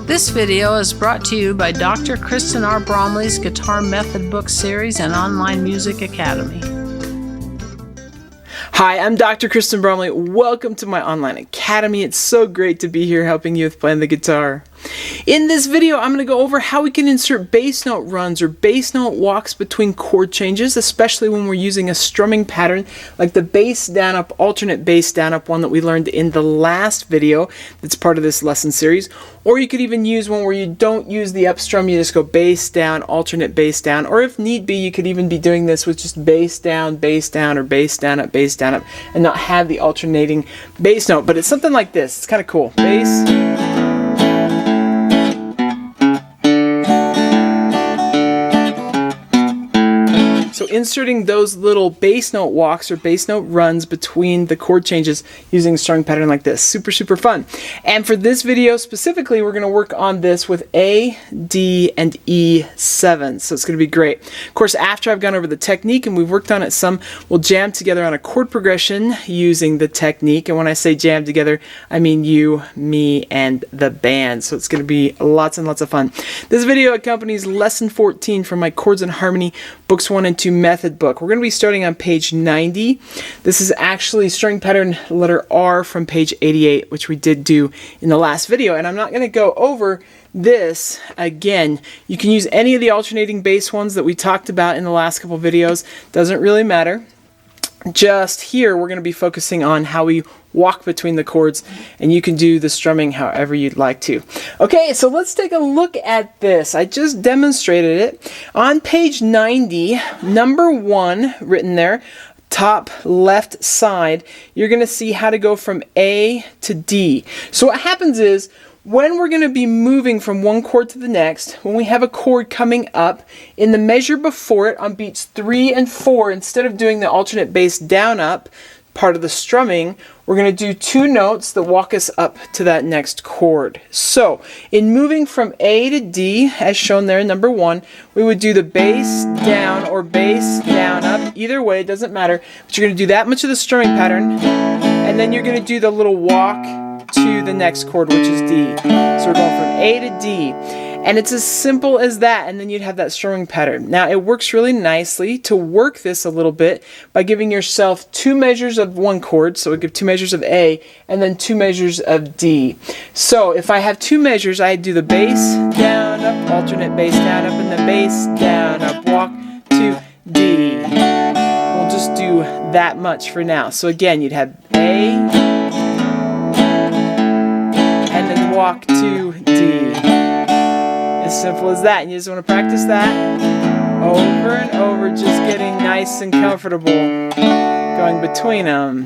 This video is brought to you by Dr. Kristen R. Bromley's Guitar Method Book Series and Online Music Academy. Hi, I'm Dr. Kristen Bromley. Welcome to my online academy. It's so great to be here helping you with playing the guitar. In this video, I'm going to go over how we can insert bass note runs or bass note walks between chord changes, especially when we're using a strumming pattern like the bass down up, alternate bass down up one that we learned in the last video that's part of this lesson series. Or you could even use one where you don't use the up strum, you just go bass down, alternate bass down, or if need be, you could even be doing this with just bass down, or bass down up, and not have the alternating bass note. But it's something like this. It's kind of cool. Bass. So inserting those little bass note walks or bass note runs between the chord changes using a strumming pattern like this. Super, super fun. And for this video specifically, we're going to work on this with A, D, and E7. So it's going to be great. Of course, after I've gone over the technique and we've worked on it some, we'll jam together on a chord progression using the technique. And when I say jam together, I mean you, me, and the band. So it's going to be lots and lots of fun. This video accompanies lesson 14 from my Chords and Harmony Books 1 and 2 method book. We're going to be starting on page 90. This is actually string pattern letter R from page 88, which we did do in the last video, and I'm not going to go over this again. You can use any of the alternating bass ones that we talked about in the last couple videos. Doesn't really matter. Just here we're going to be focusing on how we walk between the chords, and you can do the strumming however you'd like to. Okay, so let's take a look at this. I just demonstrated it. On page 90, number 1 written there, top left side, you're going to see how to go from A to D. So what happens is, when we're going to be moving from one chord to the next, when we have a chord coming up, in the measure before it on beats 3 and 4, instead of doing the alternate bass down up part of the strumming, we're going to do 2 notes that walk us up to that next chord. So in moving from A to D, as shown there in number 1, we would do the bass down or bass down up. Either way, it doesn't matter, but you're going to do that much of the strumming pattern, and then you're going to do the little walk to the next chord, which is D. So we're going from A to D. And it's as simple as that, and then you'd have that strumming pattern. Now it works really nicely to work this a little bit by giving yourself 2 measures of one chord, so we give 2 measures of A, and then 2 measures of D. So if I have 2 measures, I do the bass down up, alternate bass down up, and the bass down up, walk to D. We'll just do that much for now. So again, you'd have A, and then walk to D. As simple as that. And you just want to practice that over and over, just getting nice and comfortable going between them.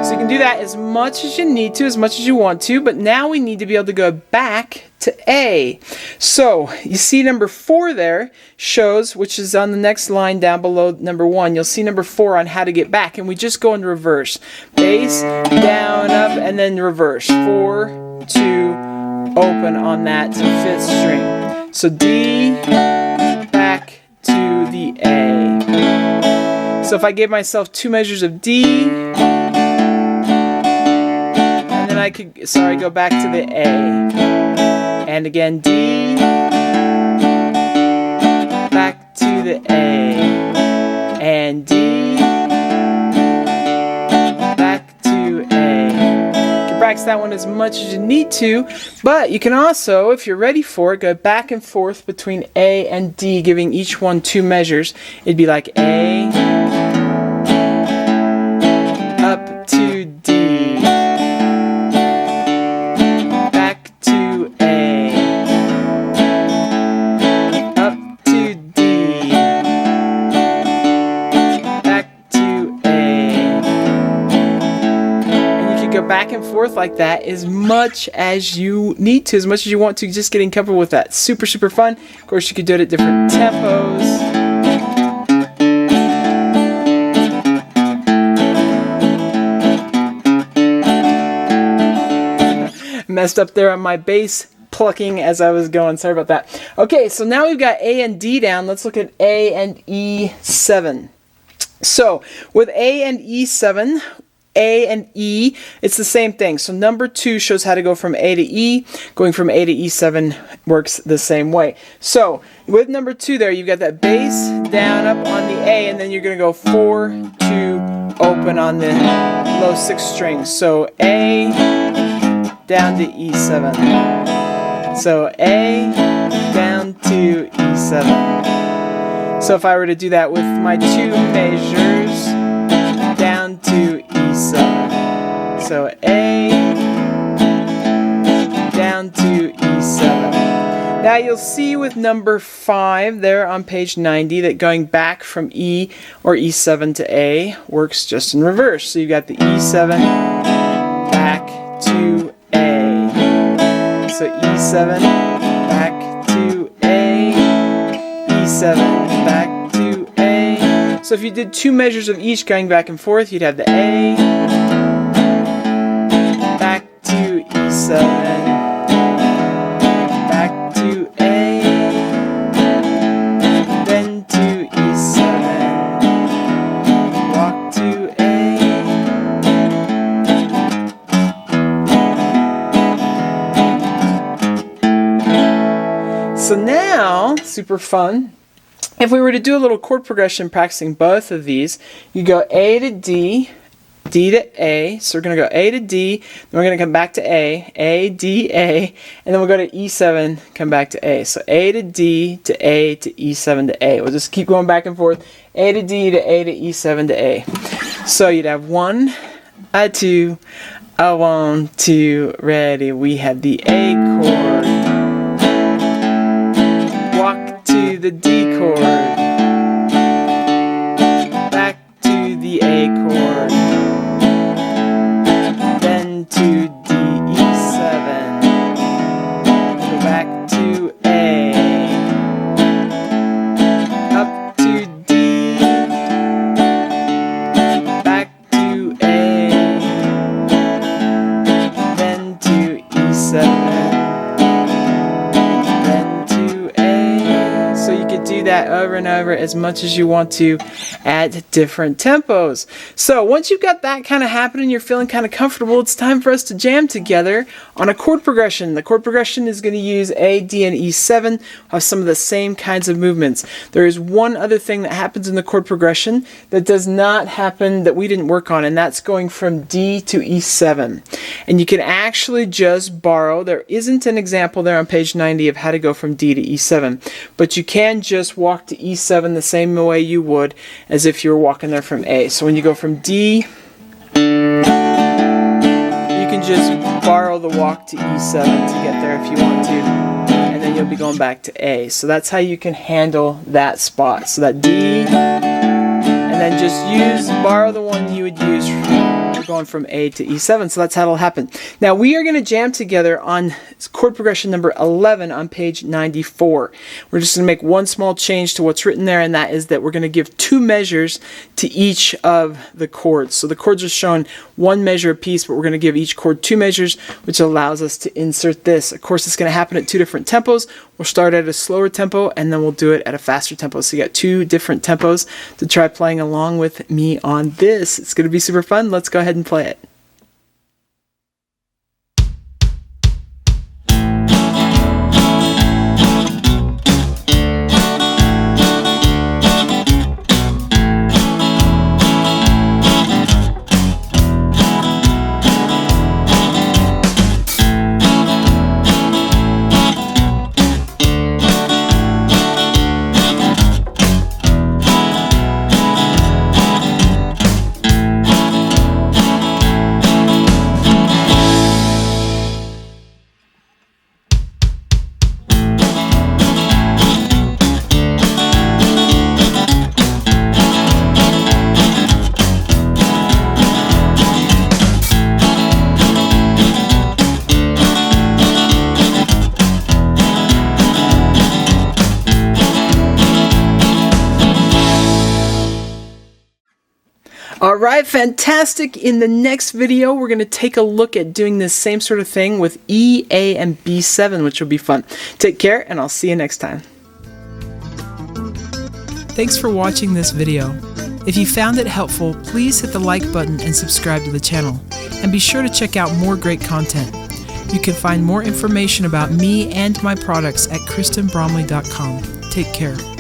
So you can do that as much as you need to, as much as you want to, but now we need to be able to go back to A. So you see number 4 there shows, which is on the next line down below number 1, you'll see number 4 on how to get back, and we just go in reverse. Bass, down, up, and then reverse. 4, 2, open on that 5th string. So D, back to the A. So if I gave myself 2 measures of D, and then I could, go back to the A. And again, D, back to the A, and D, back to A. You can practice that one as much as you need to, but you can also, if you're ready for it, go back and forth between A and D, giving each one 2 measures. It'd be like A, up to D, back and forth like that as much as you need to, as much as you want to, just getting comfortable with that. Super, super fun. Of course, you could do it at different tempos. Messed up there on my bass plucking as I was going. Sorry about that. Okay, so now we've got A and D down. Let's look at A and E7. So with A and E7, A and E, it's the same thing. So number 2 shows how to go from A to E. Going from A to E7 works the same way. So with number 2 there, you've got that bass down up on the A, and then you're going to go 4, 2, open on the low 6 strings. So A down to E7. So A down to E7. So if I were to do that with my 2 measures, down to E7. So A down to E7. Now you'll see with number 5 there on page 90 that going back from E or E7 to A works just in reverse. So you've got the E7 back to A. So E7 back to A, E7 back to A. So if you did 2 measures of each going back and forth, you'd have the A back to E7, back to A, then to E7, walk to A. So now, super fun, if we were to do a little chord progression practicing both of these, you go A to D, D to A, so we're going to go A to D, then we're going to come back to A, D, A, and then we'll go to E7, come back to A. So A to D to A to E7 to A. We'll just keep going back and forth, A to D to A to E7 to A. So you'd have 1, a 2, a 1, 2, ready. We have the A chord. Walk to the D chord, back to the A chord, then to D, E7, go back to A, up to D, back to A, then to E7. Do that over and over as much as you want to at different tempos. So once you've got that kind of happening, you're feeling kind of comfortable, it's time for us to jam together on a chord progression. The chord progression is going to use A, D, and E7, have some of the same kinds of movements. There is one other thing that happens in the chord progression that does not happen, that we didn't work on, and that's going from D to E7. And you can actually just borrow, there isn't an example there on page 90 of how to go from D to E7, but you can just walk to E7 the same way you would as if you were walking there from A. So when you go from D, you can just borrow the walk to E7 to get there if you want to, and then you'll be going back to A. So that's how you can handle that spot. So that D, and then just borrow the one you would use for going from A to E7. So that's how it'll happen. Now we are going to jam together on chord progression number 11 on page 94. We're just going to make one small change to what's written there, and that is that we're going to give 2 measures to each of the chords. So the chords are shown 1 measure apiece, but we're going to give each chord 2 measures, which allows us to insert this. Of course, it's going to happen at 2 different tempos. We'll start at a slower tempo, and then we'll do it at a faster tempo. So you got 2 different tempos to try playing along with me on this. It's going to be super fun. Let's go ahead and play it. Alright, fantastic. In the next video, we're going to take a look at doing this same sort of thing with E, A, and B7, which will be fun. Take care, and I'll see you next time. Thanks for watching this video. If you found it helpful, please hit the like button and subscribe to the channel. And be sure to check out more great content. You can find more information about me and my products at KristenBromley.com. Take care.